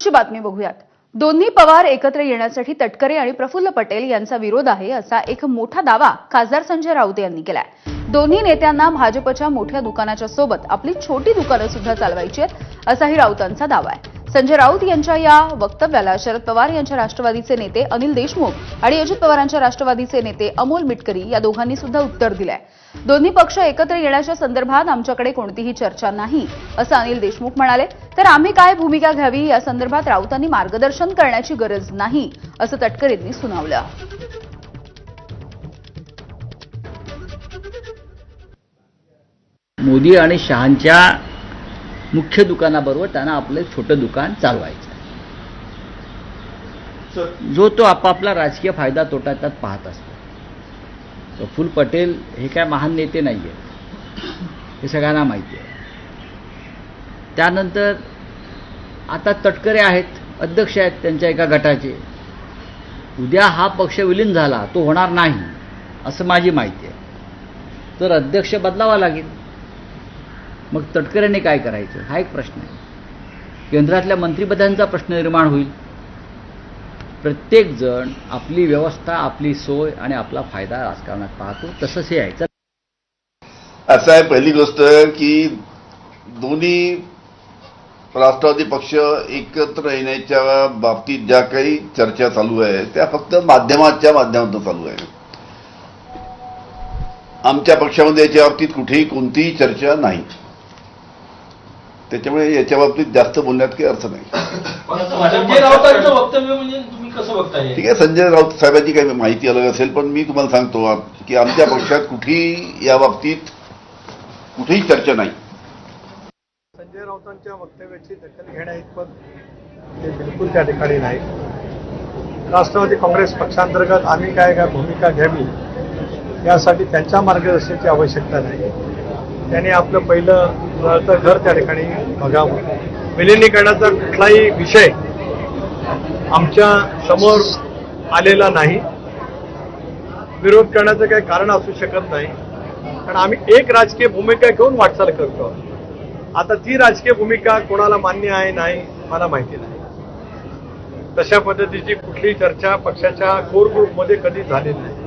ची बातमी बघूयात। दोन्ही पवार एकत्र येण्यासाठी तटकरे आणि प्रफुल्ल पटेल यांचा विरोध आहे असा एक मोठा दावा खासदार संजय राऊत यांनी केलाय। दोन्ही नेत्यांना भाजपच्या मोठ्या दुकानाच्या सोबत आपली छोटी दुकानं सुद्धा चालवायची आहेत असाही राऊतांचा दावा आहे। संजय राऊत यांच्या या वक्तव्याला शरद पवार यांच्या राष्ट्रवादीचे नेते अनिल देशमुख आणि अजित पवारांच्या राष्ट्रवादीचे नेते अमोल मिटकरी या दोघांनी सुद्धा उत्तर दिलंय। दोन्ही पक्ष एकत्र येण्याच्या संदर्भात आमच्याकडे कोणतीही चर्चा नाही असं अनिल देशमुख म्हणाले। तर आम्ही काय भूमिका घ्यावी या संदर्भात राऊतांनी मार्गदर्शन करण्याची गरज नाही असं तटकरेंनी सुनावलं। मोदी आणि शहांच्या मुख्य दुकानाबरोबर त्यांना आपलं छोटं दुकान चालवायचं, जो तो आपापला राजकीय फायदा तोटा त्यात पाहत असतो। प्रफुल्ल पटेल हे काय महान नेते नाहीये, हे सगळ्यांना माहिती आहे। त्यानंतर आता तटकरे आहेत, अध्यक्ष आहेत त्यांच्या एका गटाचे। उद्या हा पक्ष विलीन झाला, तो होणार नाही असं माझी माहिती आहे, तर अध्यक्ष बदलावा लागेल। मग तटकरेंनी काय करायचं हा एक प्रश्न आहे। केंद्रातल्या मंत्रिपदांचा प्रश्न निर्माण होईल। प्रत्येक जण आपली व्यवस्था, आपली सोय आणि आपला फायदा राजकारणात पाहतो, तसंच हे आहे। असं आहे, पहिली गोष्ट की दोन्ही राष्ट्रवादी पक्ष एकत्र येण्याच्या बाबतीत ज्या काही चर्चा चालू आहे त्या फक्त माध्यमाच्या माध्यमातून चालू आहे। आमच्या पक्षामध्ये याच्या बाबतीत कुठेही कोणतीही चर्चा नाही, त्याच्यामुळे याच्या बाबतीत जास्त बोलण्यात काही अर्थ नाही। संजय राऊतांचं वक्तव्य म्हणजे तुम्ही कसं बघताय? ठीक आहे, संजय राऊत साहेबांची काही माहिती अलग असेल, पण मी तुम्हाला सांगतो की आमच्या पक्षात कुठेही या बाबतीत कुठेही चर्चा नाही। संजय राऊतांच्या वक्तव्याची दखल घेण्याइतपत ते बिलकुल त्या ठिकाणी नाही। राष्ट्रवादी काँग्रेस पक्षांतर्गत आम्ही काय भूमिका घ्यावी यासाठी त्यांच्या मार्गदर्शनाची आवश्यकता नाही। त्यांनी आपलं पहिलं जळतं घर त्या ठिकाणी बघावं। विलिनीकरणाचा कुठलाही विषय आमच्या समोर आलेला नाही, विरोध करण्याचं काही कारण असू शकत नाही, कारण आम्ही एक राजकीय भूमिका घेऊन वाटचाल करतो। आता ती राजकीय भूमिका कोणाला मान्य आहे नाही मला माहिती नाही। तशा पद्धतीची कुठलीही चर्चा पक्षाच्या कोर ग्रुपमध्ये कधी झालेली नाही।